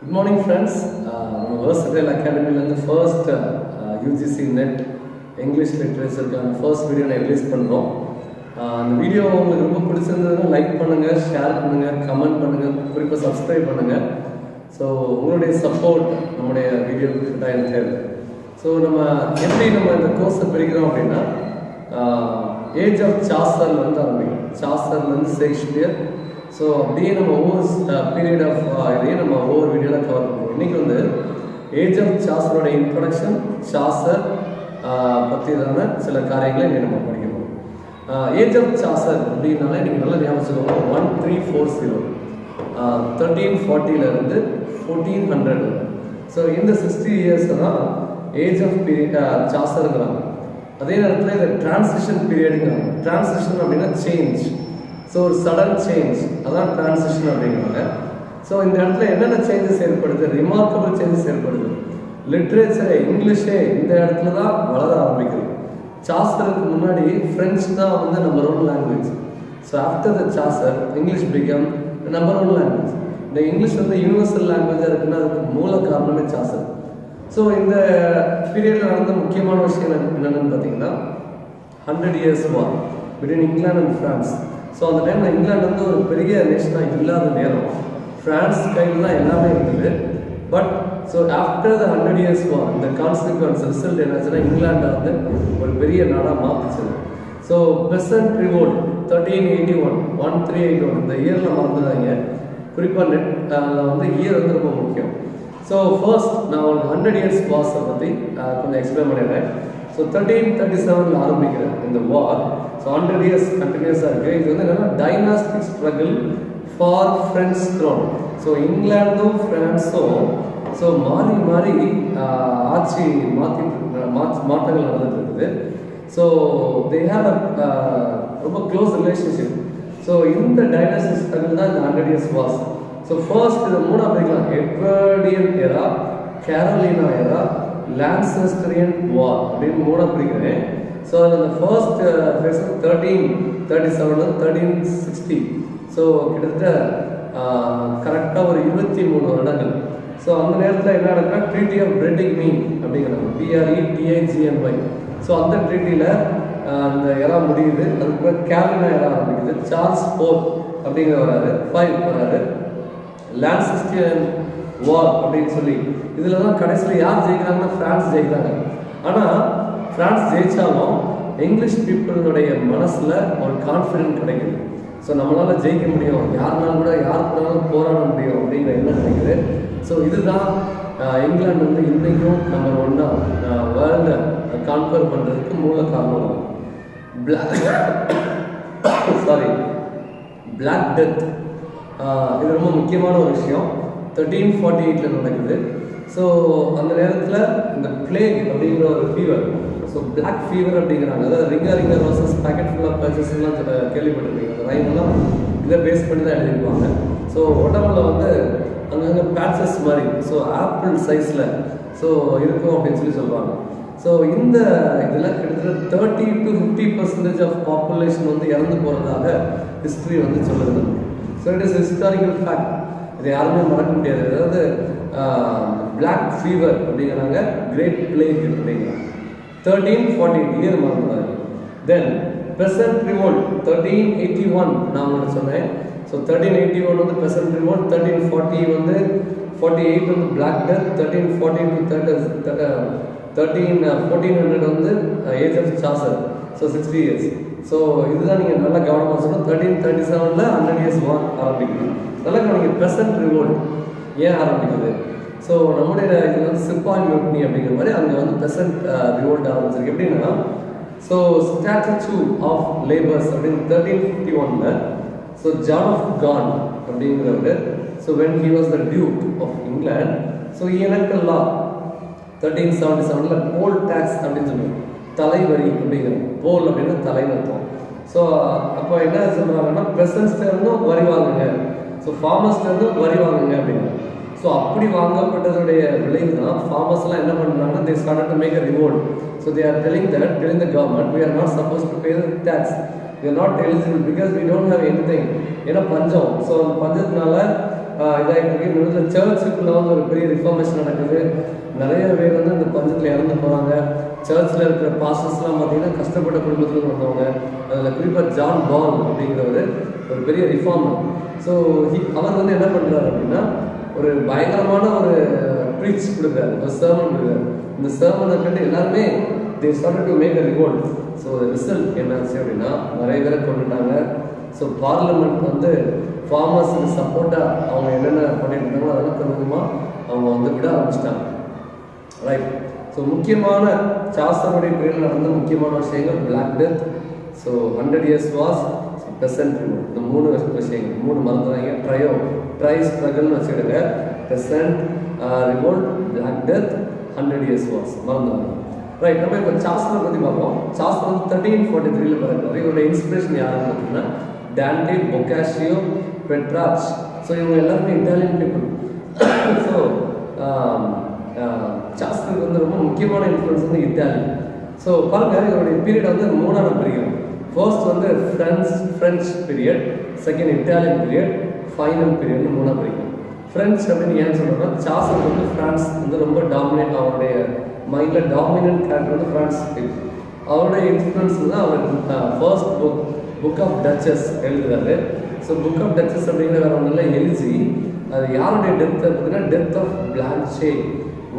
Good morning, friends. Versatile Academy and the first UGC NET English literature first video I release பண்றோம். அந்த video உங்களுக்கு ரொம்ப பிடிச்சிருந்ததுன்னா like பண்ணுங்க, ஷேர் பண்ணுங்க, கமெண்ட் பண்ணுங்க, குறிப்பா சப்ஸ்கிரைப் பண்ணுங்க. ஸோ உங்களுடைய சப்போர்ட் நம்முடைய வீடியோக்கு தான் தேவை. ஸோ நம்ம எப்படி இந்த கோர்ஸை பிரிக்கிறோம் அப்படின்னா ஏஜ் ஆஃப் சாசர்லேருந்து ஆரம்பிக்கும். சாசர்லேருந்து ஷேக்ஸ்பியர். ஸோ அப்படியே நம்ம ஒவ்வொரு பீரியட் ஆஃப் இதையும் நம்ம ஒவ்வொரு வீடியோவில் கவர் பண்ணுவோம். இன்றைக்கி ஏஜ் ஆஃப் சாசரோட இன்ட்ரொடக்ஷன், சாசர் பற்றிதான சில காரியங்களை இன்றைக்கி நம்ம படிக்கணும். ஏஜ் ஆஃப் சாசர் அப்படின்னாலே நீங்கள் நல்லா ஞாபகம் வச்சுக்கோங்க. 1340 1340 1400. ஸோ இந்த 60 இயர்ஸ் தான் ஏஜ் ஆஃப் பீரியட் சாசருங்கிறாங்க. அதே நேரத்தில் இதை டிரான்சிஷன் பீரியடுங்கிறாங்க. டிரான்சிஷன் அப்படின்னா சேஞ்ச். ஸோ ஒரு சடன் சேஞ்ச், அதான் டிரான்சிஷன் அப்படிங்கிறாங்க. ஸோ இந்த இடத்துல என்னென்ன சேஞ்சஸ் ஏற்படுது, ரிமார்க்கபிள் சேஞ்சஸ் ஏற்படுது. லிட்ரேச்சரே, இங்கிலீஷே இந்த இடத்துல தான் வளர ஆரம்பிக்குது. சாசருக்கு முன்னாடி ஃப்ரெஞ்சு தான் number 1 language. So after the Chaucer English become number 1 language. இந்த இங்கிலீஷ் யூனிவர்சல் லாங்குவேஜாக இருக்குன்னா அதுக்கு மூல காரணமே சாசர். ஸோ இந்த பீரியடில் நடந்த முக்கியமான விஷயம் என்னென்னு பார்த்தீங்கன்னா 100 years war between England and France. So அந்த டைமில் இங்கிலாந்து ஒரு பெரிய நேஷனாக இல்லாத நேரம். ஃப்ரான்ஸ் கையில் தான் எல்லாமே இருந்தது. But so after the 100 years வார் இந்த கான்சிக்வன்ஸ் ரிசல்ட் என்னாச்சுன்னா இங்கிலாண்டை ஒரு பெரிய நாடாக மாற்றிச்சது. ஸோ பெசன்ட் ரிவோல்ட் 1381 இந்த இயரில் மறந்துடாங்க. குறிப்பாக இயர் ரொம்ப முக்கியம். ஸோ ஃபர்ஸ்ட் நான் ஒரு 100 years வார்ஸை பற்றி கொஞ்சம் எக்ஸ்பிளைன் பண்ணிடுறேன். ஸோ 1337 ஆரம்பிக்கிறேன் இந்த வார். ஸோ 100 years கண்டினியூஸாக இருக்குது. இது என்னென்னா dynastic struggle for French throne. So இங்கிலாண்டும் ஃப்ரான்ஸும் ஸோ மாறி மாறி ஆட்சி மாற்றங்கள் நடந்துட்டு இருக்குது. ஸோ தே ஹேவ் அ ரொம்ப க்ளோஸ் ரிலேஷன்ஷிப். ஸோ இந்த டைனாஸ்டிக் ஸ்ட்ரகிள் தான் இந்த 100 years வார்ஸ். ஸோ ஃபர்ஸ்ட் இது 3 பிரிக்கலாம். எட்வர்டியன் எரா, கேரோலினா எரா, லான்செஸ்டரியன் வார் அப்படின்னு 3 பிரிக்கிறேன். ஸோ அதில் அந்த ஃபர்ஸ்ட் ஃபேஸ் 1337 1360. ஸோ கிட்டத்தட்ட கரெக்டாக ஒரு 23 வருடங்கள். ஸோ அந்த நேரத்தில் என்ன நடக்குன்னா ட்ரீட்டி ஆஃப் பிரெட்டிக்னி அப்படிங்கிறாங்க, BRETIGNY. ஸோ அந்த ட்ரீட்டியில் அந்த எரா முடியுது. அதுக்கப்புறம் கேரோலினா எரா ஆரம்பிக்குது. சார்ல்ஸ் 4 அப்படிங்கிற வராரு, 5 வராரு. லான்செஸ்டியன் வார் அப்படின்னு சொல்லி இதில் தான் கடைசியில் யார் ஜெயிக்கிறாங்கன்னா ஃப்ரான்ஸ் ஜெயிக்கிறாங்க. ஆனால் ஃப்ரான்ஸ் ஜெயித்தாலும் இங்கிலீஷ் பீப்புளுடைய மனசில் ஒரு கான்ஃபிடென்ட் கிடைக்குது. ஸோ நம்மளால் ஜெயிக்க முடியும், யாருனாலும் கூட யார் கூடாலும் போராட முடியும் அப்படிங்கிற எண்ணம் கிடைக்குது. ஸோ இதுதான் இங்கிலாந்து இன்றைக்கும் நம்பர் 1 வேர்ல்டை கான்ஃபர் பண்ணுறதுக்கு மூல காரணம். பிளாக் டெத் இது ரொம்ப முக்கியமான ஒரு விஷயம். 1348 நடக்குது. ஸோ அந்த நேரத்தில் இந்த பிளேக் அப்படிங்கிற ஒரு ஃபீவர், ஸோ பிளாக் ஃபீவர் அப்படிங்கிறாங்க. அதாவது ரிங்கர் ரோசஸ் பேக்கெட் ஃபுல்லாக பர்ச்சஸ்லாம் கேள்விப்பட்டிருக்கீங்க. அந்த ரைம்லாம் இதை பேஸ் பண்ணி தான் எழுதியிருப்பாங்க. ஸோ உடம்புல அங்கங்கே பேட்சஸ் மாதிரி, ஸோ ஆப்பிள் சைஸில் ஸோ இருக்கும் அப்படின்னு சொல்லி சொல்லுவாங்க. ஸோ இந்த இதில் கிட்டத்தட்ட 30 to 50% ஆஃப் பாப்புலேஷன் இறந்து போகிறதாக ஹிஸ்ட்ரி சொல்லுது. So it is historical fact. இதை யாருமே மறக்க முடியாது. அதாவது பிளாக் ஃபீவர் அப்படிங்கிறாங்க, கிரேட் பிளேக் அப்படிங்கிறாங்க. 1348 இயர் மறந்துடாது. தென் பெசன்ட் ரிவோல்ட் 1381 நான் உங்களுக்கு சொன்னேன். So 1381 peasant revolt, 1340 48 black death, 1340 to 1400 age of Chaucer. So 60 years. So இதுதான் நீங்கள் நல்லா கவனமாக சொல்லணும். 1337 100 years வார் ஆரம்பிக்குது. நல்லா கவனிங்க, பெசன்ட் ரிவோல்ட் ஏன் ஆரம்பிக்குது. ஸோ நம்முடைய இது சிப்பாய் மியூட்னி அப்படிங்கிற மாதிரி அங்கே பெசன்ட் ரிவோல்ட் ஆரம்பிச்சிருக்கு. எப்படின்னா ஸோ ஸ்டாச்சு ஆஃப் லேபர்ஸ் அப்படின்னு 1351 ஸோ ஜான் ஆஃப் கான் அப்படிங்கிறவர், so when he was the duke of England, so எனக்கல் லா 1377 போல் டேக்ஸ் அப்படின்னு சொல்லுவாங்க, தலைவரி அப்படிங்கிறது. போல் அப்படின்னா தலைநத்தம். ஸோ அப்போ என்ன சொல்கிறாங்கன்னா பெசன்ஸ்லேருந்தும் வரி வாங்குங்க, ஸோ ஃபார்மர்ஸ்லேருந்தும் வரி வாங்குங்க அப்படின்னா. ஸோ அப்படி வாங்கப்பட்டதுடைய விளைவு தான் ஃபார்மர்ஸ்லாம் என்ன பண்ணுறாங்கன்னா they started to make a revolt. So they are telling the government we are not supposed to pay the tax, we are not eligible because we don't have anything. ஏன்னா பஞ்சம். ஸோ அந்த பஞ்சத்தினால இதாகிட்டு இருக்கு. இந்த சர்ச்சுக்குள்ள வந்து ஒரு பெரிய ரிஃபார்மேஷன் நடக்குது. நிறைய பேர் வந்து இந்த பஞ்சத்தில் இறந்து போகிறாங்க. சர்ச்சில் இருக்கிற பாஸ்டர்ஸ்லாம் பார்த்தீங்கன்னா கஷ்டப்பட்ட குடும்பத்தில் வந்தவங்க. அதில் குறிப்பாக ஜான் பால் அப்படிங்கிறவர் ஒரு பெரிய ரிஃபார்மர். ஸோ அவர் வந்து என்ன பண்ணுறாரு அப்படின்னா ஒரு பயங்கரமான ஒரு ப்ரீச் கொடுக்குறாரு, ஒரு சர்மன் கொடுக்குறாரு. இந்த சர்மனை கண்டு எல்லாருமே they started to make a revolt. So result என்னாச்சு அப்படின்னா நிறைய பேரை கொண்டுட்டாங்க. ஸோ பார்லிமெண்ட் வந்து ஃபார்மர்ஸுக்கு சப்போர்ட்டாக அவங்க என்னென்ன பண்ணிட்டு இருந்தாங்களோ அதெல்லாம் கொஞ்சமாக அவங்க வந்து விட ஆரம்பிச்சிட்டாங்க. ரைட். ஸோ முக்கியமான சாசருடைய பீரியடில் நடந்த முக்கியமான விஷயங்கள் black death, so 100 years war, peasant revolt. இந்த 3 விஷயங்கள் 3 மறந்துறாங்க. ட்ரை ஸ்ட்ரகல்னு வச்சுக்கிடுங்க. Peasant revolt, black death, 100 years war மறந்துறாங்க. ரைட். நம்ம இப்போ சாஸ்டரை பற்றி பார்ப்போம். சாஸ்டர் வந்து 1343 பிறந்தார். இவருடைய இன்ஸ்பிரேஷன் யாருன்னு பார்த்தீங்கன்னா டான்டே, பொக்காஷியோ, பெட்ராச். ஸோ இவங்க எல்லாருமே இட்டாலியன் பீப்புள். ஸோ சாஸ்டருக்கு வந்து ரொம்ப முக்கியமான இன்ஃப்ளூயன்ஸ் வந்து இட்டாலி. ஸோ பாருங்கள், இவருடைய பீரியட் வந்து 3ஆக பிரிக்கும். ஃபர்ஸ்ட் வந்து French period, second Italian period, final பீரியட்னு 3ஆக பிரிக்கும். ஃப்ரெஞ்ச் அப்படின்னு ஏன்னு சொல்கிறோம்னா சாஸ்டர் வந்து ஃப்ரான்ஸ் வந்து ரொம்ப டாமினேட், அவருடைய மைண்டில் டாமினன்ட் கேரக்டர் வந்து ஃப்ரான்ஸ் பீப்புள். அவருடைய இன்ஃப்ளூயன்ஸ் தான் அவர் ஃபர்ஸ்ட் புக் ஆஃப் டச்சஸ் எழுதுறாரு. ஸோ புக் ஆஃப் டச்சஸ் அப்படிங்கிற வேற ஒன்றும் இல்லை, எலிஜி. அது யாருடைய டெத் பார்த்தீங்கன்னா death of Blanche,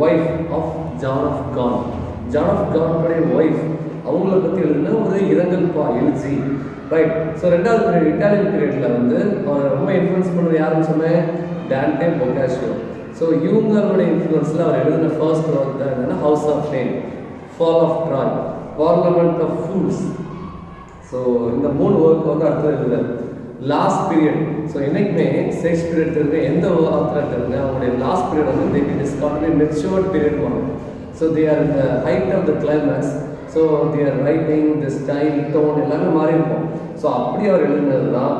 wife of John of Gaunt. John of கானுடைய ஒய்ஃப், அவங்கள பற்றி எழுதுனா ஒரு இரங்கல் எலிஜி. ரைட். ஸோ 2வது பீரியட் இட்டாலியன் பீரியடில் வந்து அவர் ரொம்ப இன்ஃப்ளூயன்ஸ் பண்ணது யாருன்னு சொன்னேன், டான்டே, பொக்காஷியோ. ஸோ இவங்களுடைய இன்ஃப்ளூயன்ஸில் அவர் எழுதின ஃபர்ஸ்ட் ஒர்க் தான் என்னென்னா House of Fame, Fall of Troy, Parliament of Fools. So இந்த 3 ஒர்க் வந்து அடுத்தது எழுதுறாரு. லாஸ்ட் பீரியட், ஸோ என்னைக்குமே ஷேக்ஸ்பியர் எடுத்துருங்க, எந்த ஆத்தர் எடுத்துருங்க, அவங்களுடைய லாஸ்ட் பீரியட் வந்து it is called matured period one. So they are இந்த height of the climax. So they are writing, the style, tone எல்லாமே மாறி இருக்கும். ஸோ அப்படி அவர் எழுதுனது தான்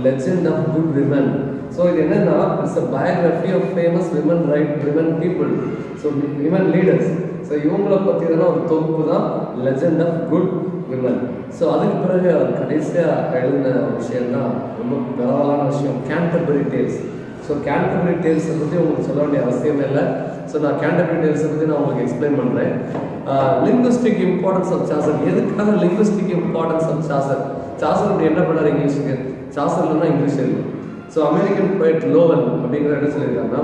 legend of good women. So இது என்னன்னா it's a biography of famous women women people, so women leaders. So இவங்களை பற்றின ஒரு தொகுப்பு தான் legend of good women. So அதுக்கு பிறகு அவர் கடைசியாக எழுதின விஷயம் தான் ரொம்ப பரவலான விஷயம், கேண்டர்பரி டேல்ஸ். ஸோ கேண்டர்பரி டேல்ஸை பற்றி உங்களுக்கு சொல்ல வேண்டிய அவசியமே இல்லை. ஸோ நான் கேண்டர்பரி டேல்ஸை பற்றி நான் உங்களுக்கு எக்ஸ்பிளைன் பண்ணுறேன். Linguistic importance of Chaucer. எதுக்காக linguistic importance of Chaucer? Chaucer என்ன பண்ணார் இங்கிலீஷுக்கு? சாசர் இல்லைன்னா இங்கிலீஷ் இருக்கு. ஸோ அமெரிக்கன் போய்ட் லோவல் அப்படிங்கிற என்ன சொல்லியிருக்காங்கன்னா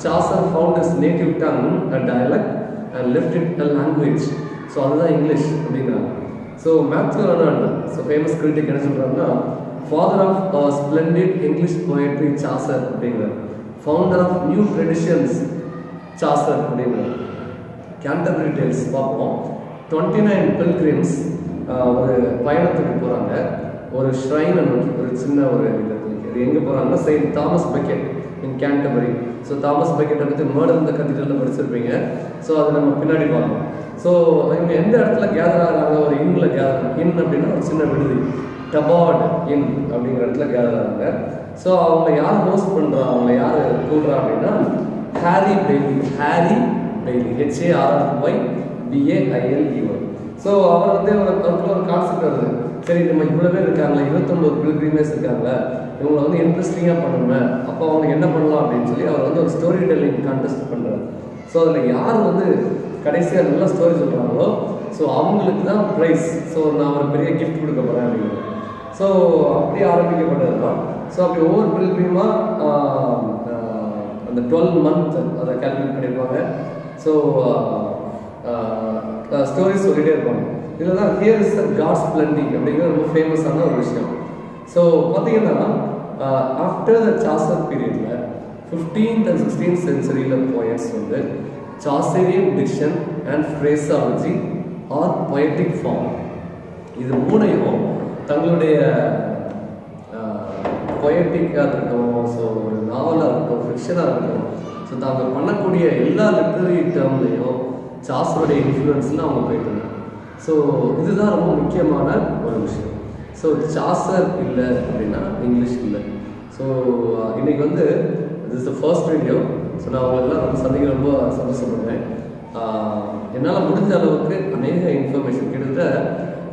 Chaucer found is native tongue a dialect and left it a language. So அதுதான் இங்கிலீஷ் அப்படிங்கிறாங்க. So Matthew Arnold, so famous critic என்ன சொல்கிறாங்கன்னா father of splendid English poetry Chaucer அப்படிங்கிறார். Founder of new traditions Chaucer அப்படிங்கிறார். Canterbury Tales பார்ப்போம். 29 Pilgrims ஒரு பயணத்துக்கு போகிறாங்க, ஒரு ஷ்ரைனை நோக்கி, ஒரு சின்ன ஒரு இதை நோக்கி. அது எங்கே போகிறாங்கன்னா செயின்ட் தாமஸ் பெக்கெட் இன் கேண்டர்பரி. ஸோ தாமஸ் பெக்கெட்டை பற்றி மர்டர் இந்த கத்தீட்ரலில் படிச்சிருப்பீங்க. ஸோ அதை நம்ம பின்னாடி பார்க்கலாம். ஸோ இவங்க எந்த இடத்துல கேதர் ஆகிறாங்க? ஒரு இன்னில் கேதர். இன் அப்படின்னா ஒரு சின்ன விடுதி, டபார்ட் இன் அப்படிங்கிற இடத்துல கேதர் ஆகிறாங்க. ஸோ அவங்க யார் ஹோஸ்ட் பண்ணுறா, அவங்க யார் கூடுறா அப்படின்னா Harry Bailey. HARRY BAILEY. So அவர் வந்து அவருக்குள்ள ஒரு கான்செப்ட் வருது, சரி நம்ம இவ்வளோ பேர் இருக்காங்களே, 29 பில்கிரிமேஸ் இருக்காங்களே, இவங்களை வந்து இன்ட்ரெஸ்டிங்காக பண்ணணுமே, அப்போ அவங்க என்ன பண்ணலாம் அப்படின்னு சொல்லி அவர் வந்து ஒரு ஸ்டோரி டெல்லிங் கான்டெஸ்ட் பண்ணுறாரு. ஸோ அதில் யார் வந்து கடைசியாக நல்லா ஸ்டோரி சொல்கிறாங்களோ ஸோ அவங்களுக்கு தான் ப்ரைஸ். ஸோ நான் ஒரு பெரிய கிஃப்ட் கொடுக்க போகிறேன் அப்படிங்கிறது. ஸோ அப்படி ஆரம்பிக்கப்பட்டது தான். ஸோ அப்படி ஒவ்வொரு பில்கிரிமாக அந்த 12 month அதை கால்குலேட் பண்ணியிருப்பாங்க. ஸோ ஸ்டோரிஸ் சொல்லிகிட்டே இருப்பாங்க. இதில் தான் here is the God's plenty அப்படிங்கிறது ரொம்ப ஃபேமஸான ஒரு விஷயம். ஸோ பார்த்தீங்கன்னா ஆஃப்டர் த சாசர் பீரியடில் 15th and 16th centuryயில் போயட்ஸ் வந்து Chaucerian diction and phraseology or poetic form, இது 3ஐயும் தங்களுடைய பொயட்டிக்காக இருக்கட்டும், ஸோ ஒரு நாவலாக இருக்கட்டும், ஃபிக்ஷனாக இருக்கட்டும், ஸோ தாங்கள் பண்ணக்கூடிய எல்லா லிட்ரரி டேர்ம்லையும் சாசருடைய இன்ஃப்ளூயன்ஸில் அவங்க போயிட்டு. ஸோ இதுதான் ரொம்ப முக்கியமான ஒரு விஷயம். ஸோ சாசர் இல்லை அப்படின்னா இங்கிலீஷ் இல்லை. ஸோ இன்றைக்கி வந்து this the first video. So நான் அவங்களெல்லாம் ரொம்ப சந்திக்க ரொம்ப சந்தோஷப்படுறேன். என்னால் முடிஞ்ச அளவுக்கு அநேக இன்ஃபர்மேஷன் கிட்டத்தட்ட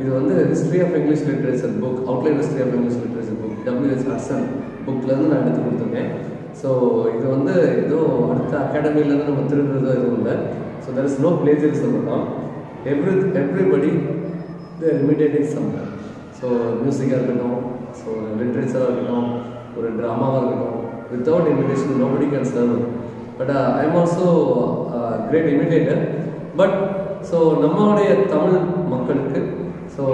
இது வந்து history of English literature book, outline history of English literature book WH Hudson புக்லேருந்து நான் எடுத்து கொடுத்துருக்கேன். ஸோ இது வந்து ஏதோ அடுத்த அகாடமிலேருந்து நம்ம திருடுறதோ எதுவும் இல்லை. So there is no plagiarism தான். Everybody there imitating somewhere. So மியூசிக்காக இருக்கட்டும், ஸோ லிட்ரேச்சராக இருக்கட்டும், ஒரு ட்ராமாவாக இருக்கட்டும், without imitation nobody can serve. But I am also great imitator. But so நம்மளுடைய தமிழ் மக்களுக்கு ஸோ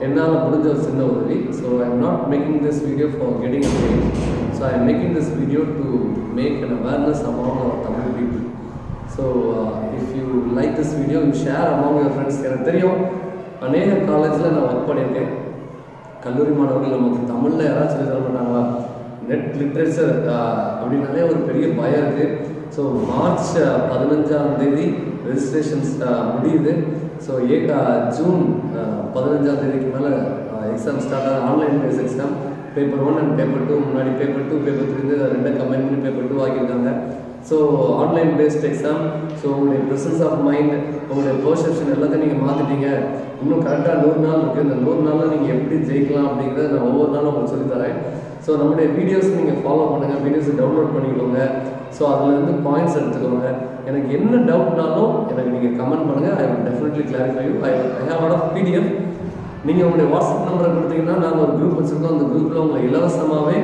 என்னால் முடிஞ்ச ஒரு சின்ன உதவி. So I am not making this video for getting a fame. So I am making this video to make an awareness among our Tamil people. So if you like this video, you share among your friends. எனக்கு தெரியும் அநேக காலேஜில் நான் work பண்ணியிருக்கேன். கல்லூரி மாணவர்கள் நமக்கு தமிழில் யாராவது சொல்லி தர மாட்டாங்களா? நெட் லிட்ரேச்சர் அப்படின்னாலே ஒரு பெரிய பயம் இருக்குது. ஸோ மார்ச் 15 ரெஜிஸ்ட்ரேஷன்ஸ் முடியுது. ஸோ ஜூன் 15 மேலே எக்ஸாம் ஸ்டார்ட் ஆகுது. Online base exam. Paper 1 and paper 2, முன்னாடி பேப்பர் 2 பேப்பர் 3 ரெண்டை கம்பைன் பண்ணி பேப்பர் 2 ஆகியிருக்காங்க. So online based exam. So உங்களுடைய ப்ரெசன்ஸ் ஆஃப் மைண்ட், உங்களுடைய பர்செப்ஷன் எல்லாத்தையும் நீங்கள் மாற்றிட்டீங்க. இன்னும் கரெக்டாக 100 நாள் இருக்குது. இந்த 100 நாளில் நீங்கள் எப்படி ஜெயிக்கலாம் அப்படிங்கிறத நான் ஒவ்வொரு நாளும் உங்களுக்கு சொல்லித்தரேன். ஸோ நம்மளுடைய வீடியோஸ் நீங்கள் ஃபாலோ பண்ணுங்கள், வீடியோஸை டவுன்லோட் பண்ணிக்கோங்க. ஸோ அதில் பாயிண்ட்ஸ் எடுத்துக்கோங்க. எனக்கு என்ன டவுட்னாலும் எனக்கு நீங்கள் கமெண்ட் பண்ணுங்கள். I will definitely clarify you. I have lot of PDF. நீங்கள் உங்களுடைய வாட்ஸ்அப் நம்பரை கொடுத்தீங்கன்னா நாங்கள் ஒரு குரூப் வச்சுருக்கோம். அந்த குரூப்பில் உங்களை இலவசமாகவே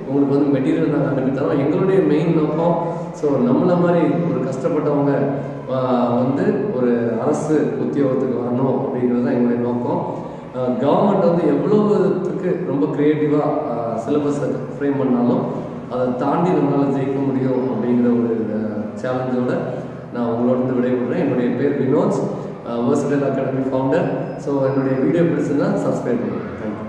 உங்களுக்கு வந்து மெட்டீரியல் நாங்கள் அனுப்பித்தரோம். எங்களுடைய மெயின் நோக்கம் ஸோ நம்மளை மாதிரி ஒரு கஷ்டப்பட்டவங்க வந்து ஒரு அரசு உத்தியோகத்துக்கு வரணும் அப்படிங்கிறது தான் எங்களுடைய நோக்கம். கவர்மெண்ட் வந்து எவ்வளோத்துக்கு ரொம்ப க்ரியேட்டிவாக சிலபஸை ஃப்ரேம் பண்ணாலும் அதை தாண்டி நம்மளால் ஜெயிக்க முடியும் அப்படிங்கிற ஒரு சேலஞ்சோடு நான் உங்களோட விடைபெறுறேன். என்னுடைய பேர் Vinod, versatile academy founder. So என்னுடைய வீடியோ பிடிச்சிருந்தா சப்ஸ்கிரைப் பண்ணுங்கள். தேங்க்யூ.